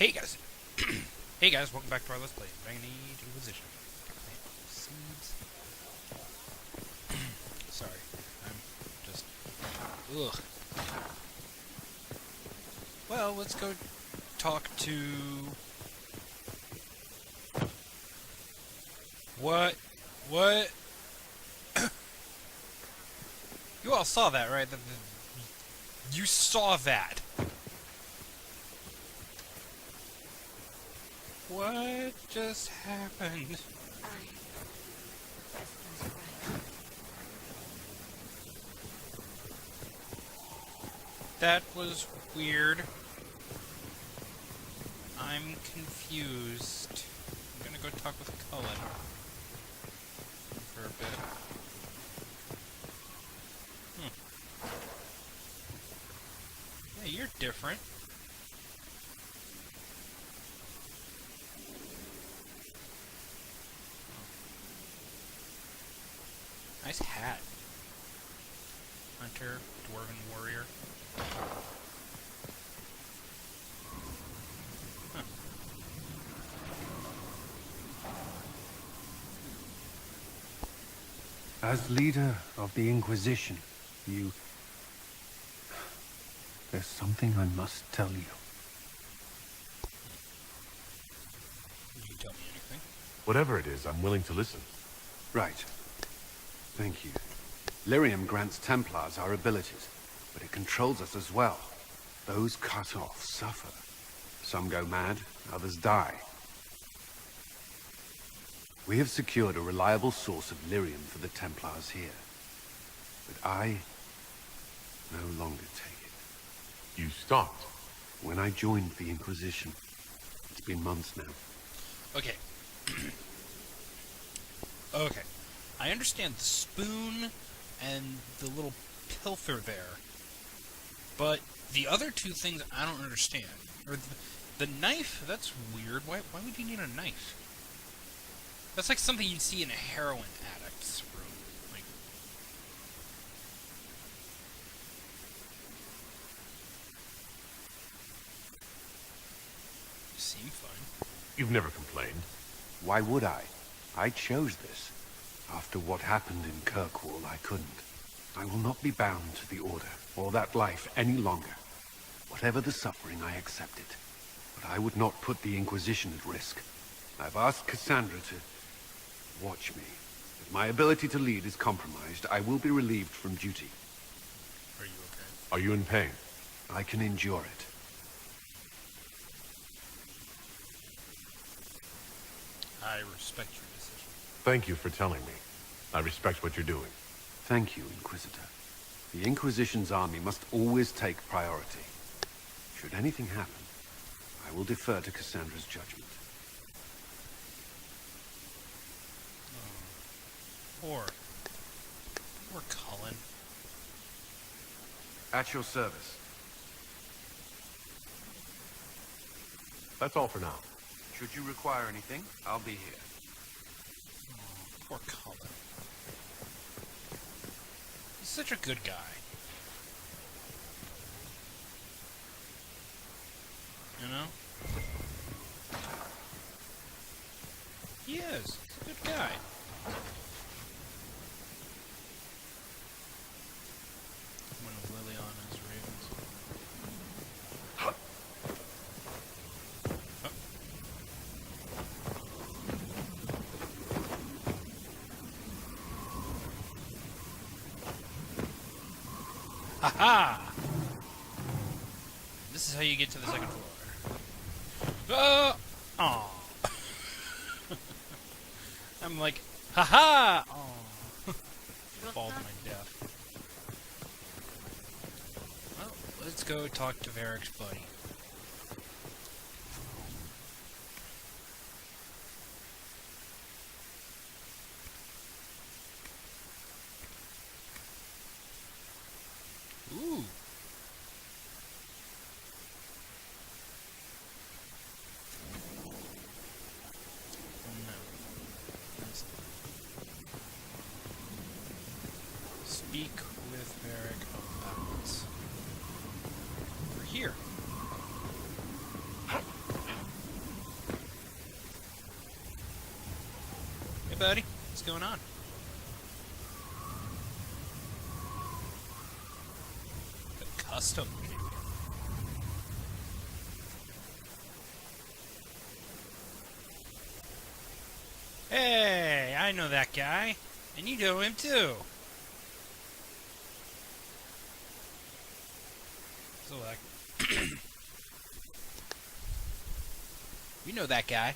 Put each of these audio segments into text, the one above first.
Hey guys! Hey guys, welcome back to our Let's Play Dragon Age Inquisition. Seeds. Sorry, I'm just... Ugh. Well, let's go talk to... What? You all saw that, right? You saw that! What just happened? That was weird. I'm confused. I'm gonna go talk with Cullen for a bit. Hey, you're different. Nice hat. Hunter, dwarven warrior. Huh. As leader of the Inquisition, there's something I must tell you. You can tell me anything. Whatever it is, I'm willing to listen. Right. Thank you. Lyrium grants Templars our abilities, but it controls us as well. Those cut off suffer. Some go mad, others die. We have secured a reliable source of lyrium for the Templars here. But I no longer take it. You stopped. When I joined the Inquisition, it's been months now. Okay. Okay. I understand the spoon and the little pilfer there, but the other two things I don't understand. Or the knife, that's weird. Why would you need a knife? That's like something you'd see in a heroin addict's room. Like, you seem fine. You've never complained. Why would I? I chose this. After what happened in Kirkwall, I couldn't. I will not be bound to the Order, or that life, any longer. Whatever the suffering, I accept it. But I would not put the Inquisition at risk. I've asked Cassandra to watch me. If my ability to lead is compromised, I will be relieved from duty. Are you okay? Are you in pain? I can endure it. I respect your decision. Thank you for telling me. I respect what you're doing. Thank you, Inquisitor. The Inquisition's army must always take priority. Should anything happen, I will defer to Cassandra's judgment. Poor Cullen. At your service. That's all for now. Should you require anything, I'll be here. Oh, poor Cullen. He's such a good guy. You know? He is. He's a good guy. One of Liliana's ravens. Ha-ha! This is how you get to the second floor. Aw. I'm like, ha-ha! Aw. Fall to my death. Well, let's go talk to Varric's buddy. Ooh. No. That's not. Speak with Varric about this. We're here. buddy. What's going on? The custom key. Hey, I know that guy. And you know him too. So, you know that guy.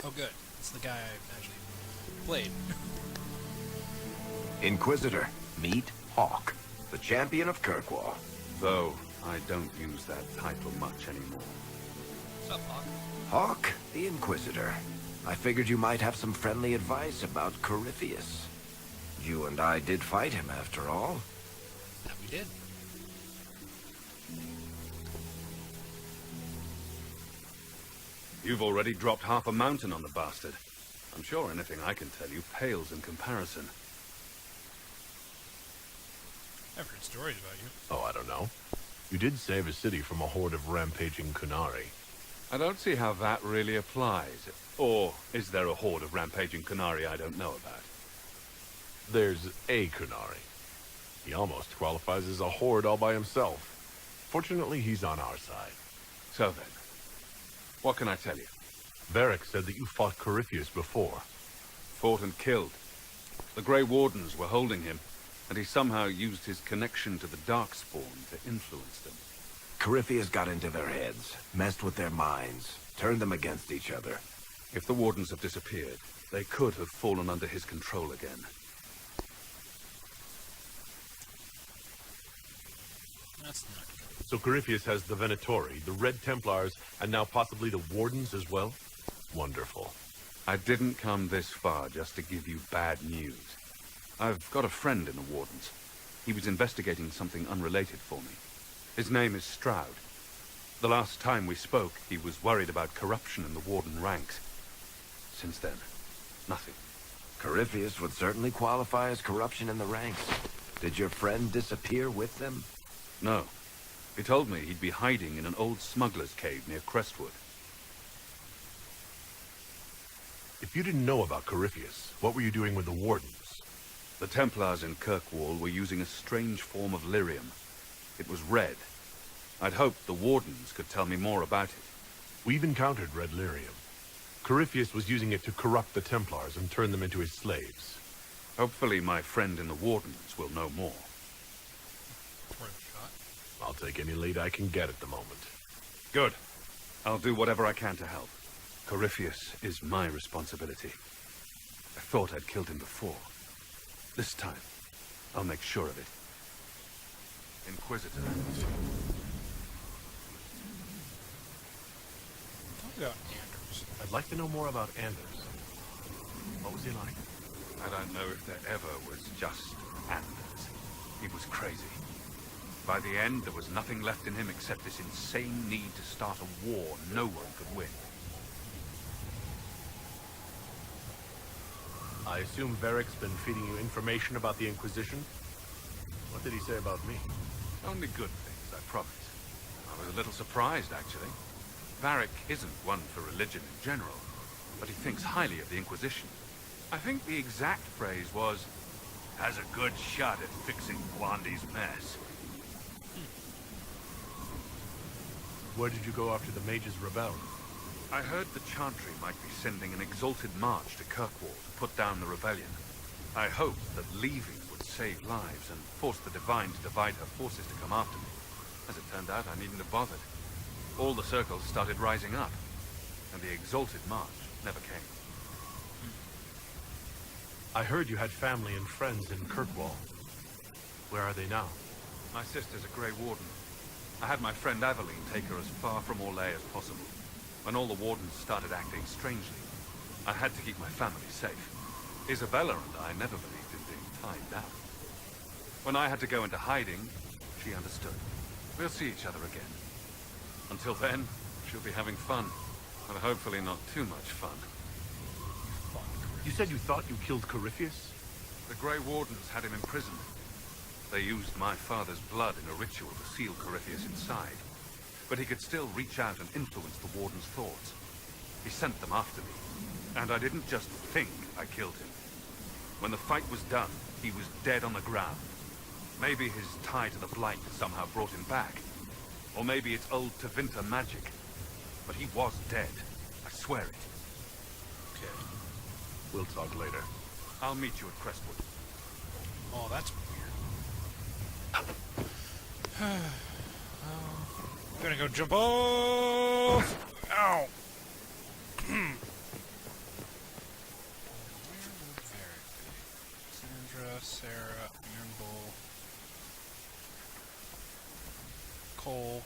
Oh, good. It's the guy I actually played. Inquisitor, meet Hawk, the champion of Kirkwall. Though I don't use that title much anymore. What's up, Hawk? Hawk, the Inquisitor. I figured you might have some friendly advice about Corypheus. You and I did fight him, after all. That we did. You've already dropped half a mountain on the bastard. I'm sure anything I can tell you pales in comparison. I've heard stories about you. Oh, I don't know. You did save a city from a horde of rampaging Kunari. I don't see how that really applies. Or is there a horde of rampaging Kunari I don't know about? There's a Kunari. He almost qualifies as a horde all by himself. Fortunately, he's on our side. So then, what can I tell you? Varric said that you fought Corypheus before. Fought and killed. The Grey Wardens were holding him, and he somehow used his connection to the Darkspawn to influence them. Corypheus got into their heads, messed with their minds, turned them against each other. If the Wardens have disappeared, they could have fallen under his control again. That's not good. So Corypheus has the Venatori, the Red Templars, and now possibly the Wardens as well? Wonderful. I didn't come this far just to give you bad news. I've got a friend in the Wardens. He was investigating something unrelated for me. His name is Stroud. The last time we spoke, he was worried about corruption in the Warden ranks. Since then, nothing. Corypheus would certainly qualify as corruption in the ranks. Did your friend disappear with them? No. He told me he'd be hiding in an old smuggler's cave near Crestwood. If you didn't know about Corypheus, what were you doing with the Wardens? The Templars in Kirkwall were using a strange form of lyrium. It was red. I'd hoped the Wardens could tell me more about it. We've encountered red lyrium. Corypheus was using it to corrupt the Templars and turn them into his slaves. Hopefully my friend in the Wardens will know more. Worth a shot. I'll take any lead I can get at the moment. Good. I'll do whatever I can to help. Corypheus is my responsibility. I thought I'd killed him before. This time, I'll make sure of it. Inquisitor. Talk about Anders. I'd like to know more about Anders. What was he like? I don't know if there ever was just Anders. He was crazy. By the end, there was nothing left in him except this insane need to start a war no one could win. I assume Varric's been feeding you information about the Inquisition? What did he say about me? Only good things, I promise. I was a little surprised, actually. Varric isn't one for religion in general, but he thinks highly of the Inquisition. I think the exact phrase was, has a good shot at fixing Blondie's mess. Where did you go after the mages rebelled? I heard the Chantry might be sending an exalted march to Kirkwall to put down the rebellion. I hoped that leaving would save lives and force the Divine to divide her forces to come after me. As it turned out, I needn't have bothered. All the circles started rising up, and the exalted march never came. I heard you had family and friends in Kirkwall. Where are they now? My sister's a Grey Warden. I had my friend Aveline take her as far from Orlais as possible. When all the Wardens started acting strangely, I had to keep my family safe. Isabella and I never believed in being tied down. When I had to go into hiding, she understood. We'll see each other again. Until then, she'll be having fun. And hopefully not too much fun. You said you thought you killed Corypheus? The Grey Wardens had him imprisoned. They used my father's blood in a ritual to seal Corypheus inside. But he could still reach out and influence the Warden's thoughts. He sent them after me. And I didn't just think I killed him. When the fight was done, he was dead on the ground. Maybe his tie to the Blight somehow brought him back. Or maybe it's old Tevinter magic. But he was dead. I swear it. Okay. We'll talk later. I'll meet you at Crestwood. Oh, that's weird. I'm gonna go jump off! Ow! Where would Varric be? Sandra, Sarah, Iron Bull, Cole.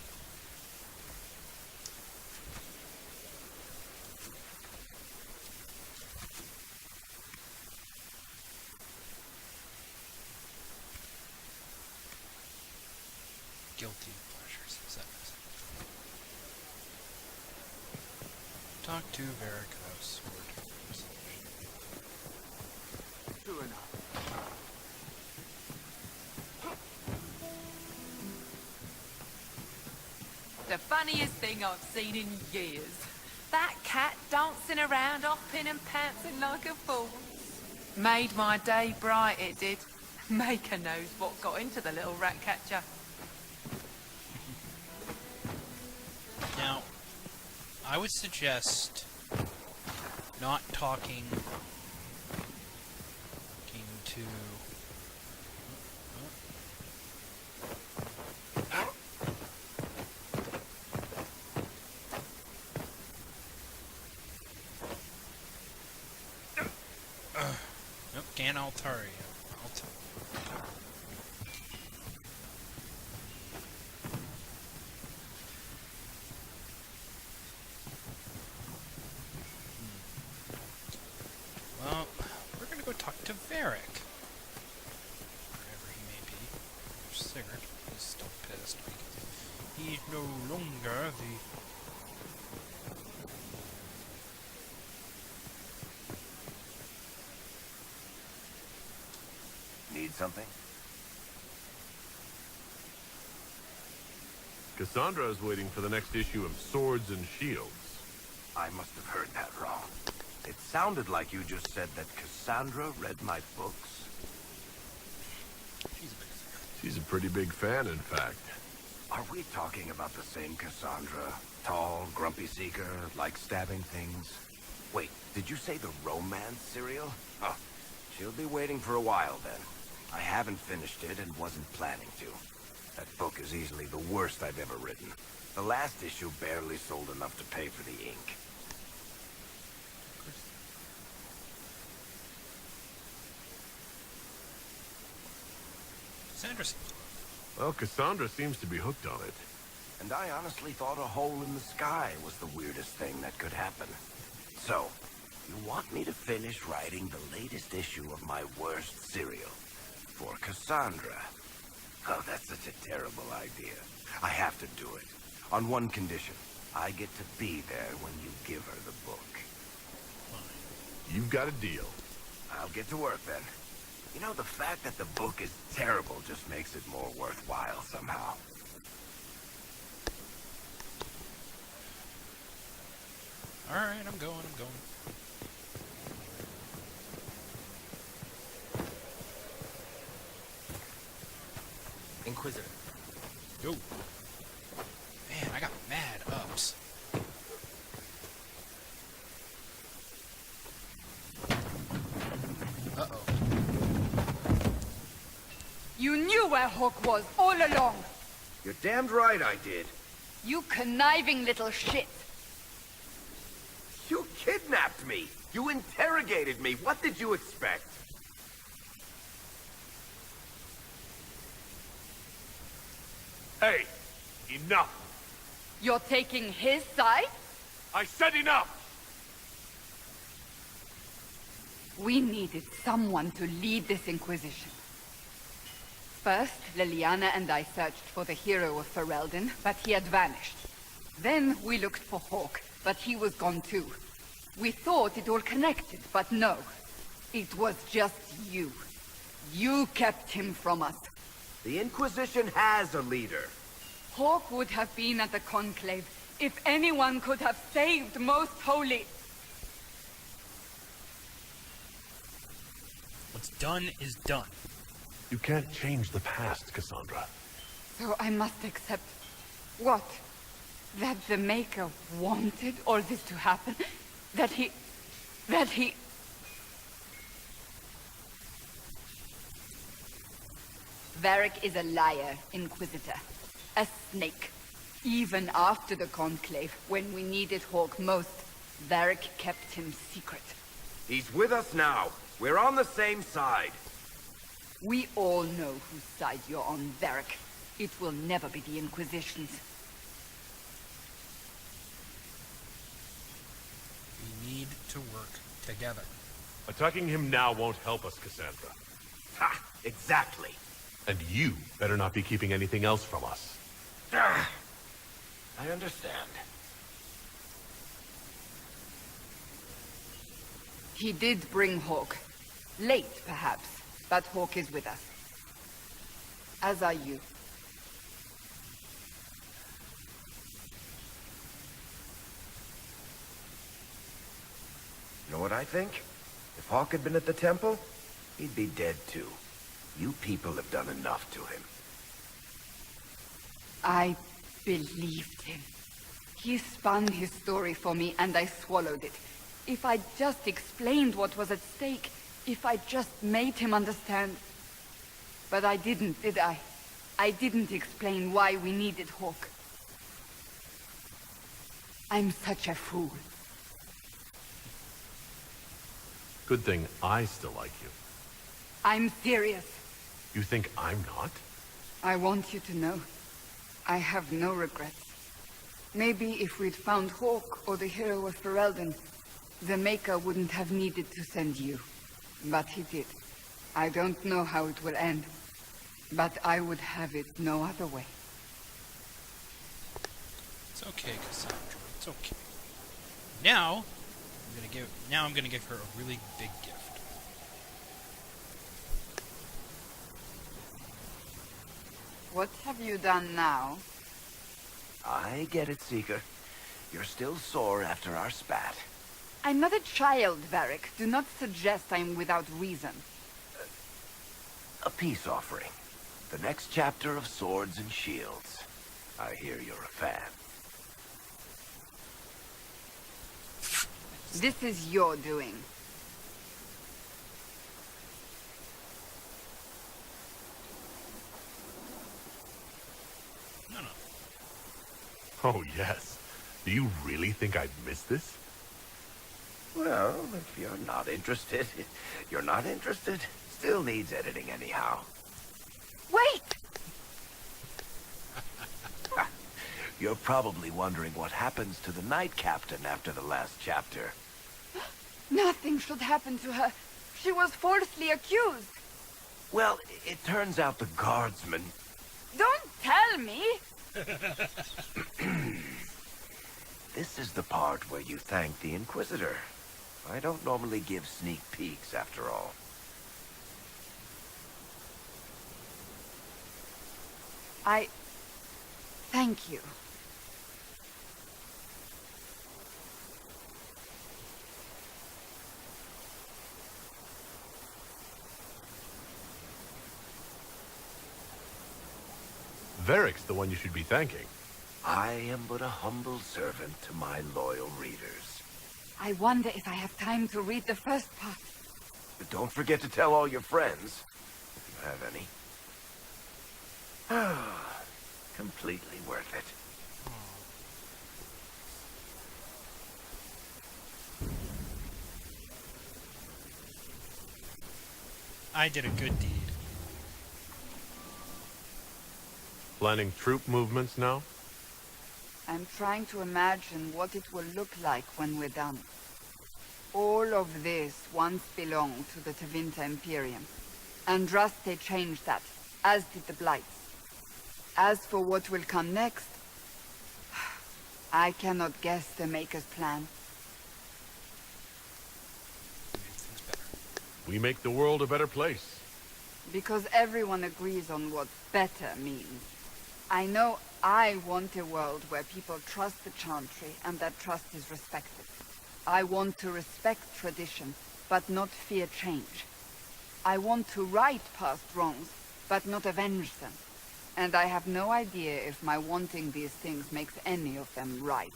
Guilty pleasures. Is that nice? Talk to Varric about sword. The funniest thing I've seen in years. That cat dancing around, hopping and pouncing like a fool. Made my day bright, it did. Maker knows what got into the little rat catcher. Now, I would suggest not talking to... Nope, can't Altaria. Well, we're gonna go talk to Varric. Wherever he may be. Sigurd is still pissed because he's no longer the... Need something? Cassandra is waiting for the next issue of Swords and Shields. I must have heard that wrong. It sounded like you just said that Cassandra read my books. She's a big fan. She's a pretty big fan, in fact. Are we talking about the same Cassandra? Tall, grumpy seeker, like stabbing things? Wait, did you say the romance serial? Huh. She'll be waiting for a while then. I haven't finished it and wasn't planning to. That book is easily the worst I've ever written. The last issue barely sold enough to pay for the ink. Sandra. Well, Cassandra seems to be hooked on it. And I honestly thought a hole in the sky was the weirdest thing that could happen. So, you want me to finish writing the latest issue of my worst serial? For Cassandra? Oh, that's such a terrible idea. I have to do it. On one condition. I get to be there when you give her the book. You've got a deal. I'll get to work then. You know, the fact that the book is terrible just makes it more worthwhile somehow. Alright, I'm going. Inquisitor. Yo. Man, I got mad ups. Uh-oh. You knew where Hawk was all along. You're damned right I did. You conniving little shit. You kidnapped me. You interrogated me. What did you expect? Hey, enough! You're taking his side? I said enough! We needed someone to lead this Inquisition. First, Liliana and I searched for the hero of Ferelden, but he had vanished. Then we looked for Hawk, but he was gone too. We thought it all connected, but no. It was just you. You kept him from us. The Inquisition has a leader. Hawk would have been at the Conclave If anyone could have saved Most Holy... What's done is done. You can't change the past, Cassandra. So I must accept... what? That the Maker wanted all this to happen? That he... Varric is a liar, Inquisitor. A snake. Even after the Conclave, when we needed Hawke most, Varric kept him secret. He's with us now. We're on the same side. We all know whose side you're on, Varric. It will never be the Inquisition's. We need to work together. Attacking him now won't help us, Cassandra. Ha! Exactly. And you better not be keeping anything else from us. I understand. He did bring Hawke. Late, perhaps, but Hawke is with us. As are you. You know what I think? If Hawke had been at the temple, he'd be dead too. You people have done enough to him. I believed him. He spun his story for me, and I swallowed it. If I just explained what was at stake, if I just made him understand... But I didn't, did I? I didn't explain why we needed Hawke. I'm such a fool. Good thing I still like you. I'm serious. You think I'm not? I want you to know. I have no regrets. Maybe if we'd found Hawke or the hero of Ferelden, the Maker wouldn't have needed to send you. But he did. I don't know how it will end, but I would have it no other way. It's okay, Cassandra. It's okay. Now, I'm gonna give her a really big gift. What have you done now? I get it, Seeker. You're still sore after our spat. I'm not a child, Varric. Do not suggest I'm without reason. A peace offering. The next chapter of Swords and Shields. I hear you're a fan. This is your doing. No. Oh, yes. Do you really think I'd miss this? Well, if you're not interested, you're not interested. Still needs editing anyhow. Wait! You're probably wondering what happens to the Knight Captain after the last chapter. Nothing should happen to her. She was falsely accused. Well, it turns out the guardsmen... Don't tell me! This is the part where you thank the Inquisitor. I don't normally give sneak peeks, after all. Thank you. Varric's the one you should be thanking. I am but a humble servant to my loyal readers. I wonder if I have time to read the first part. But don't forget to tell all your friends, if you have any. Completely worth it. I did a good deed. Planning troop movements now? I'm trying to imagine what it will look like when we're done. All of this once belonged to the Tevinter Imperium. Andraste changed that, as did the Blights. As for what will come next, I cannot guess the Maker's plan. Made things better. We make the world a better place. Because everyone agrees on what better means. I know I want a world where people trust the Chantry and that trust is respected. I want to respect tradition, but not fear change. I want to right past wrongs, but not avenge them. And I have no idea if my wanting these things makes any of them right.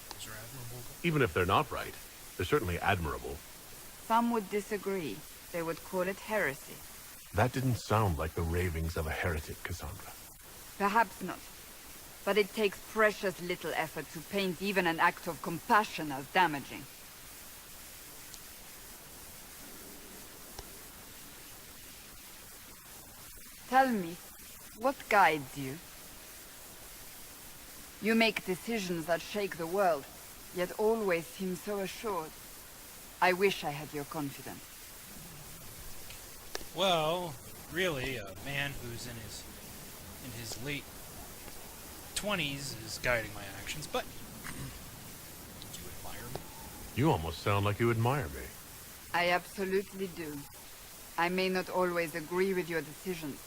Those are admirable. Even if they're not right, they're certainly admirable. Some would disagree. They would call it heresy. That didn't sound like the ravings of a heretic, Cassandra. Perhaps not. But it takes precious little effort to paint even an act of compassion as damaging. Tell me, what guides you? You make decisions that shake the world, yet always seem so assured. I wish I had your confidence. Well, really, a man who's in his late 20s is guiding my actions, but do you admire me? You almost sound like you admire me. I absolutely do. I may not always agree with your decisions,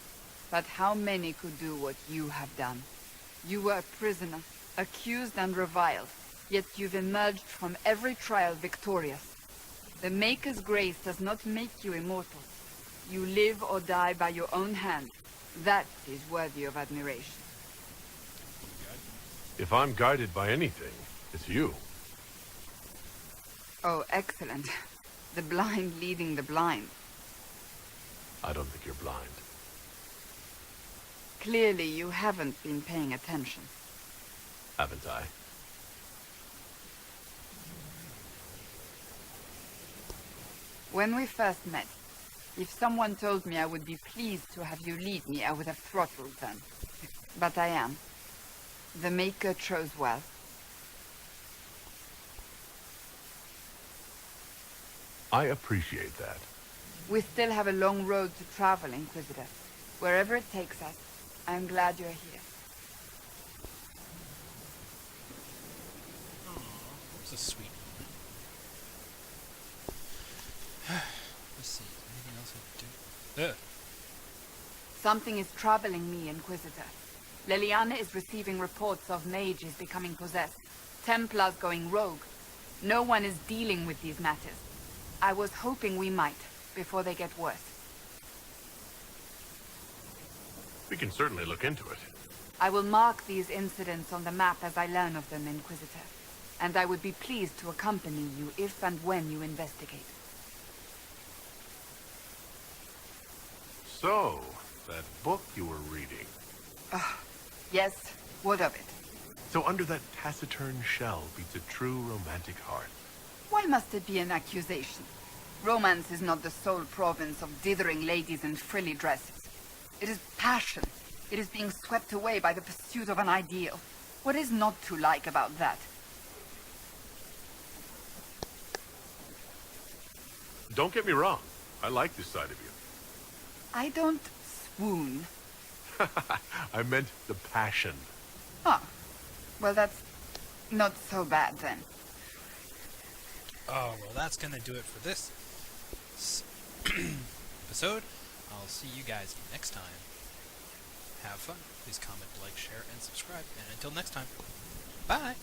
but how many could do what you have done? You were a prisoner, accused and reviled, yet you've emerged from every trial victorious. The Maker's grace does not make you immortal. You live or die by your own hand. That is worthy of admiration. If I'm guided by anything, it's you. Oh, excellent. The blind leading the blind. I don't think you're blind. Clearly you haven't been paying attention. Haven't I? When we first met, if someone told me I would be pleased to have you lead me, I would have throttled them. But I am. The Maker chose well. I appreciate that. We still have a long road to travel, Inquisitor. Wherever it takes us, I'm glad you're here. It's a sweet moment. Let's see, is there anything else I can do? Something is troubling me, Inquisitor. Leliana is receiving reports of mages becoming possessed, Templars going rogue. No one is dealing with these matters. I was hoping we might, before they get worse. We can certainly look into it. I will mark these incidents on the map as I learn of them, Inquisitor. And I would be pleased to accompany you if and when you investigate. So, that book you were reading. Yes, what of it? So under that taciturn shell beats a true romantic heart. Why must it be an accusation? Romance is not the sole province of dithering ladies in frilly dresses. It is passion. It is being swept away by the pursuit of an ideal. What is not to like about that? Don't get me wrong. I like this side of you. I don't swoon. I meant the passion. Ah, well that's not so bad then. Oh, well, that's gonna do it for this episode. I'll see you guys next time. Have fun. Please comment, like, share, and subscribe. And until next time, bye!